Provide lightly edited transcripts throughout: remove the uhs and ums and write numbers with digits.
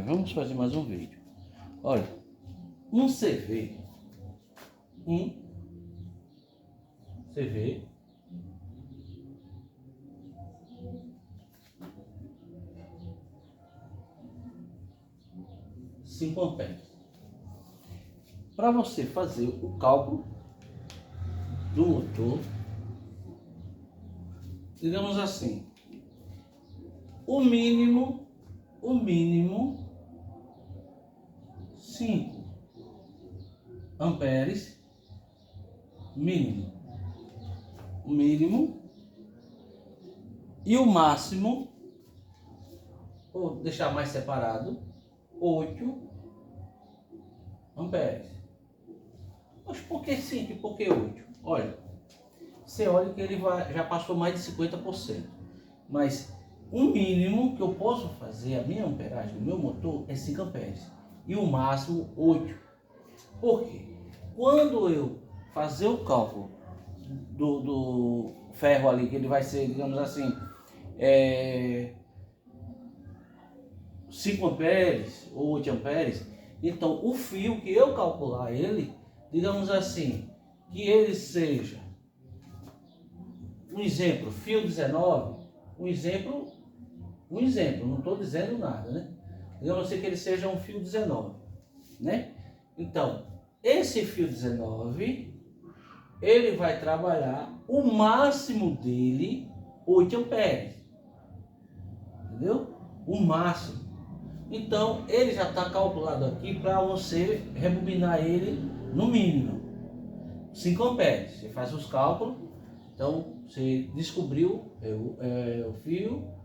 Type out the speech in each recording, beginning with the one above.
Vamos fazer mais um vídeo. Olha, um CV 5 amperes. Para você fazer o cálculo do motor, digamos assim, o mínimo 5 amperes, mínimo, e o máximo, vou deixar mais separado, 8 amperes. Mas por que 5 e por que 8? Olha, você olha que ele já passou mais de 50%, mas o mínimo que eu posso fazer, a minha amperagem do meu motor é 5 amperes e o máximo 8. Por quê? Quando eu fazer o cálculo do ferro ali, que ele vai ser, digamos assim, 5 amperes ou 8 amperes, então o fio que eu calcular ele, digamos assim, que ele seja, um exemplo, fio 19, um exemplo, não estou dizendo nada, né? Digamos assim que ele seja um fio 19, né? Então, esse fio 19, ele vai trabalhar o máximo dele 8 amperes, entendeu? O máximo. Então, ele já está calculado aqui para você rebobinar ele no mínimo 5 amperes. Você faz os cálculos, então você descobriu o fio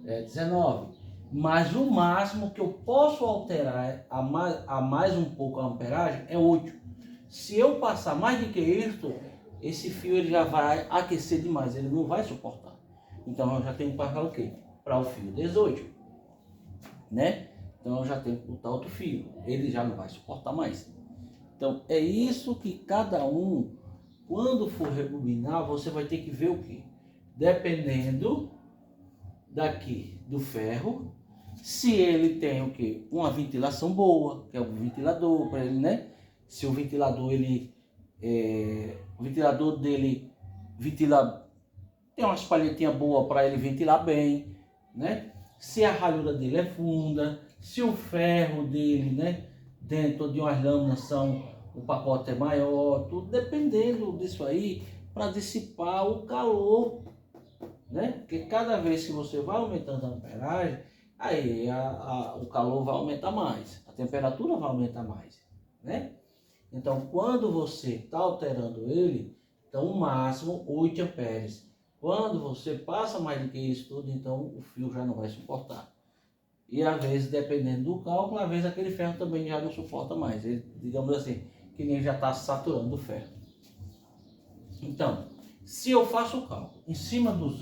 19, mas o máximo que eu posso alterar a mais um pouco a amperagem é 8. Se eu passar mais do que isso, esse fio ele já vai aquecer demais, ele não vai suportar. Então eu já tenho que passar o quê? Para o fio 18, né? Então eu já tenho que botar outro fio, ele já não vai suportar mais. Então é isso que cada um, quando for rebobinar, você vai ter que ver o quê? Dependendo daqui do ferro, se ele tem o quê? Uma ventilação boa, que é o ventilador para ele, né? Se o ventilador o ventilador dele tem umas palhetinhas boas para ele ventilar bem, né? Se a ralhura dele é funda, se o ferro dele, né, dentro de umas lâminas o pacote é maior, tudo dependendo disso aí, para dissipar o calor, né? Porque cada vez que você vai aumentando a amperagem, aí o calor vai aumentar mais, a temperatura vai aumentar mais, né? Então, quando você está alterando ele, então o máximo 8 amperes. Quando você passa mais do que isso tudo, então o fio já não vai suportar. E às vezes, dependendo do cálculo, às vezes aquele ferro também já não suporta mais. Ele, digamos assim, que nem já está saturando o ferro. Então, se eu faço o cálculo em cima dos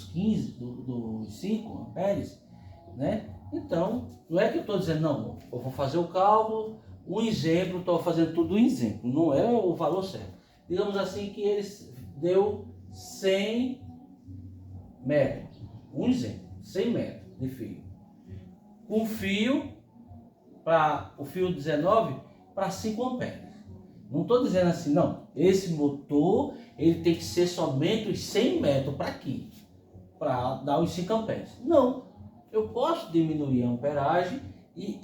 15, dos 5 amperes, né? Então, não é que eu estou dizendo, não, eu vou fazer o cálculo, um exemplo, estou fazendo tudo um exemplo, não é o valor certo. Digamos assim que ele deu 100 metros, um exemplo, 100 metros de fio. Um fio, para o fio 19, para 5 amperes. Não estou dizendo assim, não, esse motor ele tem que ser somente os 100 metros para aqui, para dar os 5 amperes. Não, eu posso diminuir a amperagem e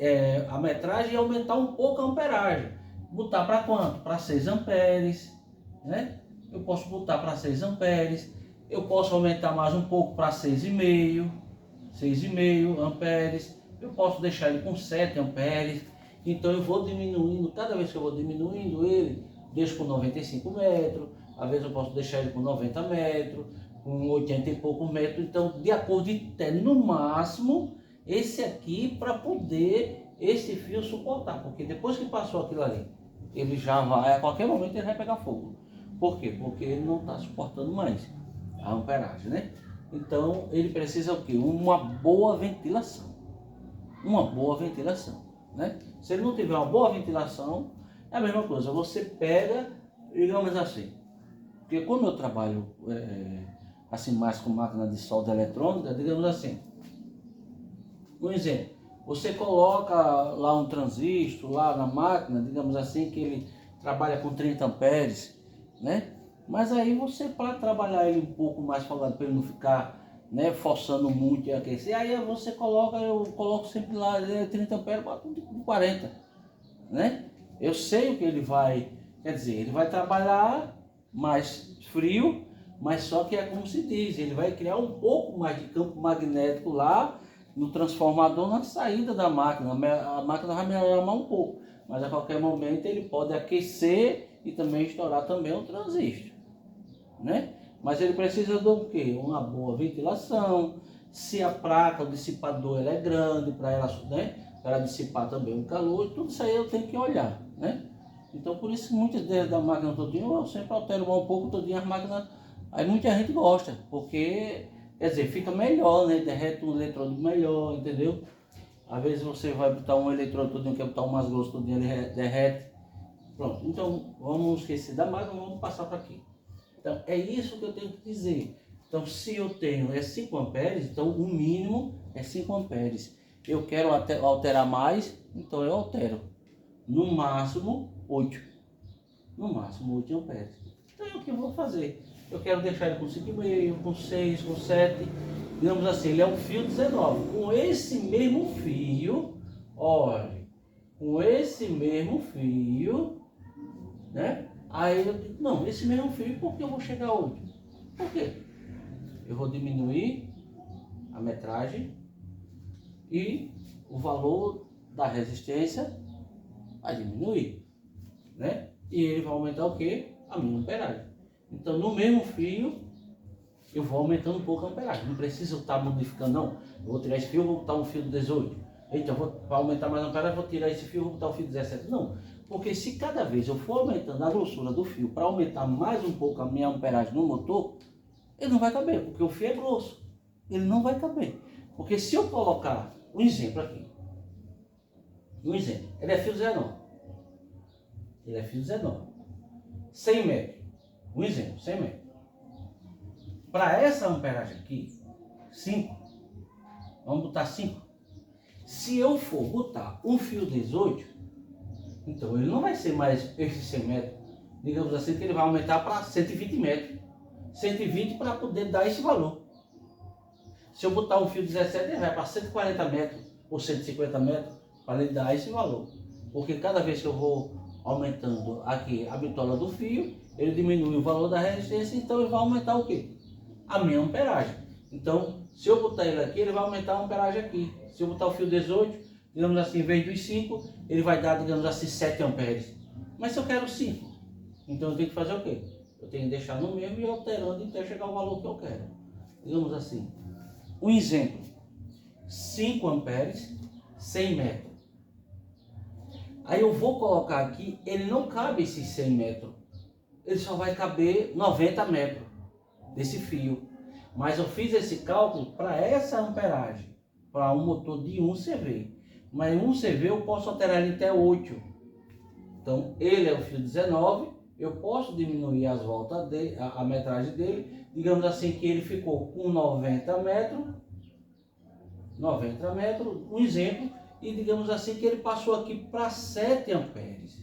a metragem e aumentar um pouco a amperagem. Botar para quanto? Para 6 amperes, né? Eu posso botar para 6 amperes, eu posso aumentar mais um pouco para 6,5 amperes, eu posso deixar ele com 7 amperes. Então eu vou diminuindo, cada vez que eu vou diminuindo ele, deixo com 95 metros, às vezes eu posso deixar ele com 90 metros, com 80 e poucos metros, então de acordo até no máximo esse aqui para poder esse fio suportar, porque depois que passou aquilo ali, ele já vai, a qualquer momento ele vai pegar fogo. Por quê? Porque ele não está suportando mais a amperagem, né? Então ele precisa o quê? Uma boa ventilação, né? Se ele não tiver uma boa ventilação, é a mesma coisa, você pega, digamos assim, porque como eu trabalho assim mais com máquina de solda eletrônica, digamos assim, um exemplo, Você coloca lá um transistor lá na máquina, digamos assim, que ele trabalha com 30 amperes, né? Mas aí você, para trabalhar ele um pouco mais falando, para ele não ficar, né, forçando muito e aquecer, aí você coloca, eu coloco sempre lá 30 amperes, boto com 40, né? Eu sei o que ele vai, quer dizer, ele vai trabalhar mais frio, mas só que é como se diz, ele vai criar um pouco mais de campo magnético lá no transformador na saída da máquina. A máquina vai melhorar um pouco, mas a qualquer momento ele pode aquecer e também estourar também o transistor, né? Mas ele precisa do quê? Uma boa ventilação. Se a placa, o dissipador, ela é grande para ela, né, para ela dissipar também o calor, tudo isso aí eu tenho que olhar, né? Então por isso que muitas vezes da máquina todinha eu sempre altero um pouco todinha as máquinas. Aí muita gente gosta, porque quer dizer, fica melhor, né? Derrete um eletrodo melhor, entendeu? Às vezes você vai botar um eletrodo todinho, quer botar um mais grosso todinho, ele derrete. Pronto, então vamos esquecer da máquina, vamos passar para aqui. Então é isso que eu tenho que dizer. Então se eu tenho 5 amperes, então o mínimo é 5 amperes. Eu quero alterar mais, então eu altero. No máximo 8. No máximo 8 amperes. Então é o que eu vou fazer. Eu quero deixar ele com 5,5, com 6, com 7. Digamos assim, ele é um fio 19. Com esse mesmo fio, olha, com esse mesmo fio, né? Aí eu digo, não, esse mesmo fio, por que eu vou chegar a 8? Por quê? Eu vou diminuir a metragem e o valor da resistência vai diminuir, né? E ele vai aumentar o quê? A minha amperagem. Então no mesmo fio eu vou aumentando um pouco a amperagem. Não preciso estar modificando, não. Eu vou tirar esse fio, vou botar um fio 18. Eita, para aumentar mais a amperagem, eu vou tirar esse fio, vou botar o fio 17. Não, porque se cada vez eu for aumentando a grossura do fio para aumentar mais um pouco a minha amperagem no motor, ele não vai caber, porque o fio é grosso. Ele não vai caber. Porque se eu colocar um exemplo aqui, ele é fio 19. Ele é fio 19. 100 metros. Um exemplo, 100 metros. Para essa amperagem aqui, 5. Vamos botar 5. Se eu for botar um fio 18, então ele não vai ser mais esses 100 metros. Digamos assim que ele vai aumentar para 120 metros. 120 para poder dar esse valor. Se eu botar um fio 17, ele vai para 140 metros ou 150 metros para ele dar esse valor. Porque cada vez que eu vou aumentando aqui a bitola do fio, ele diminui o valor da resistência, então ele vai aumentar o quê? A minha amperagem. Então, se eu botar ele aqui, ele vai aumentar a amperagem aqui. Se eu botar o fio 18, digamos assim, em vez dos 5, ele vai dar, digamos assim, 7 amperes. Mas se eu quero 5, então eu tenho que fazer o quê? Eu tenho que deixar no mesmo e ir alterando até chegar ao valor que eu quero. Digamos assim, um exemplo, 5 amperes, 100 metros. Aí eu vou colocar aqui, ele não cabe esses 100 metros. Ele só vai caber 90 metros desse fio. Mas eu fiz esse cálculo para essa amperagem, para um motor de 1 CV. Mas 1 CV eu posso alterar ele até 8. Então ele é o fio 19, eu posso diminuir as voltas dele, a metragem dele. Digamos assim que ele ficou com 90 metros, um exemplo, e digamos assim que ele passou aqui para 7 amperes.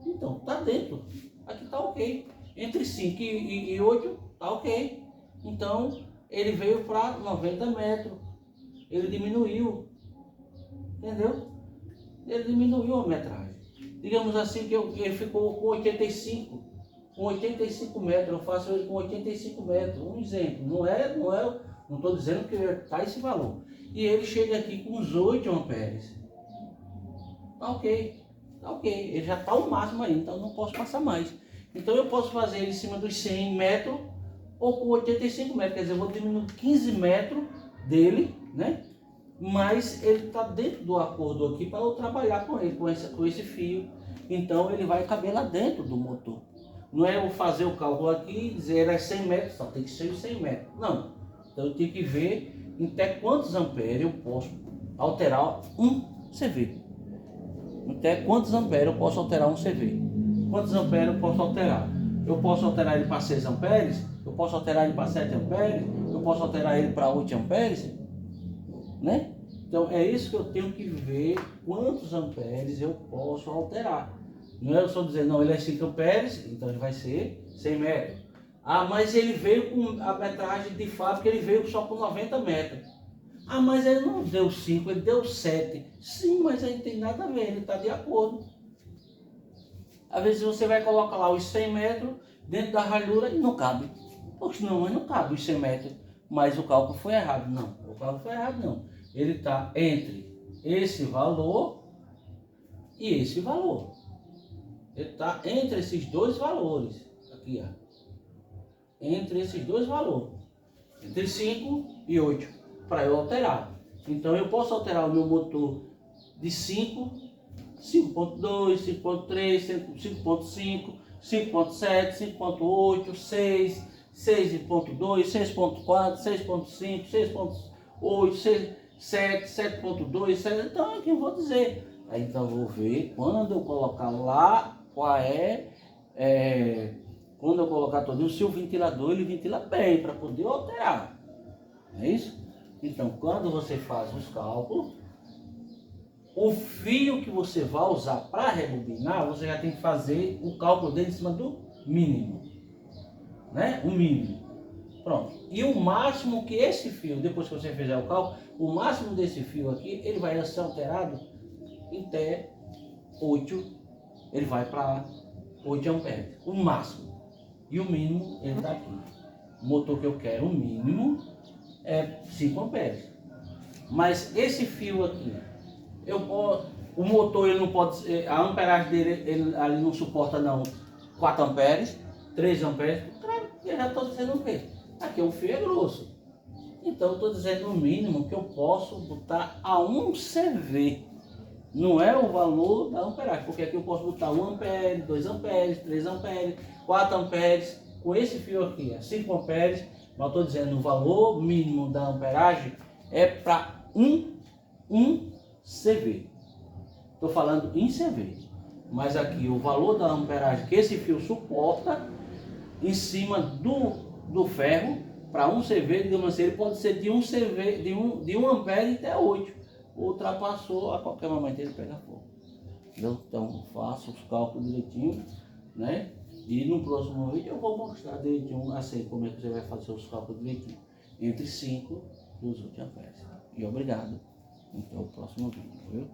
Então está dentro, aqui está ok. Entre 5 e 8 está ok. Então ele veio para 90 metros, ele diminuiu, entendeu? Ele diminuiu a metragem. Digamos assim que ele ficou com 85, com 85 metros, eu faço ele com 85 metros, um exemplo, não estou dizendo que está esse valor. E ele chega aqui com uns 8 amperes. Tá ok, ele já está o máximo aí, então não posso passar mais. Então eu posso fazer ele em cima dos 100 metros ou com 85 metros, quer dizer, eu vou diminuir 15 metros dele, né? Mas ele está dentro do acordo aqui para eu trabalhar com ele, com esse fio. Então ele vai caber lá dentro do motor. Não é eu fazer o cálculo aqui e dizer ele é 100 metros, só tem que ser os 100 metros. Não. Então eu tenho que ver até quantos amperes eu posso alterar um CV. Até quantos amperes eu posso alterar um CV. Quantos amperes eu posso alterar? Eu posso alterar ele para 6 amperes? Eu posso alterar ele para 7 amperes? Eu posso alterar ele para 8 amperes? Né? Então é isso que eu tenho que ver quantos amperes eu posso alterar. Não é eu só dizer, não, ele é 5 amperes, então ele vai ser 100 metros. Ah, mas ele veio com a metragem de fábrica, ele veio só com 90 metros. Ah, mas ele não deu 5, ele deu 7. Sim, mas aí não tem nada a ver, ele está de acordo. Às vezes você vai colocar lá os 100 metros dentro da ralhura e não cabe. Poxa, não, mas não cabe os 100 metros. Mas o cálculo foi errado. Não, o cálculo foi errado não. Ele está entre esse valor e esse valor. Ele está entre esses dois valores. Aqui, ó. Entre esses dois valores. Entre 5 e 8. Para eu alterar. Então eu posso alterar o meu motor de 5, 5.2, 5.3, 5.5, 5.7, 5.8, 6, 6.2, 6.4, 6.5, 6.8, 7, 7.2, 7. Então é o que eu vou dizer. Aí então eu vou ver quando eu colocar lá qual quando eu colocar todo se o ventilador ele ventila bem para poder alterar. É isso? Então, quando você faz os cálculos, o fio que você vai usar para rebobinar, você já tem que fazer o cálculo dele em cima do mínimo, né? O mínimo. Pronto. E o máximo que esse fio, depois que você fizer o cálculo, o máximo desse fio aqui, ele vai ser alterado em até 8, ele vai para 8 amperes, o máximo. E o mínimo, ele está aqui. O motor que eu quero, o mínimo, é 5 amperes. Mas esse fio aqui, o motor ele não pode, a amperagem dele ele ali não suporta não 4 amperes, 3 amperes. Claro, eu já estou dizendo o quê? Aqui o fio é grosso. Então eu estou dizendo o mínimo que eu posso botar a 1 CV. Não é o valor da amperagem, porque aqui eu posso botar 1 ampere, 2 amperes, 3 amperes, 4 amperes. Com esse fio aqui, 5 amperes. Mas eu estou dizendo o valor mínimo da amperagem é para 1 CV. Estou falando em CV. Mas aqui o valor da amperagem que esse fio suporta em cima do ferro para 1 CV, digamos assim, ele pode ser de 1 CV, de 1 ampere até 8. Ultrapassou, a qualquer momento ele pega fogo. Então faça os cálculos direitinho, né? E no próximo vídeo eu vou mostrar direitinho assim como é que você vai fazer os cálculos direitinho entre 5 e os 8 amperes. E obrigado. Até o próximo vídeo, viu?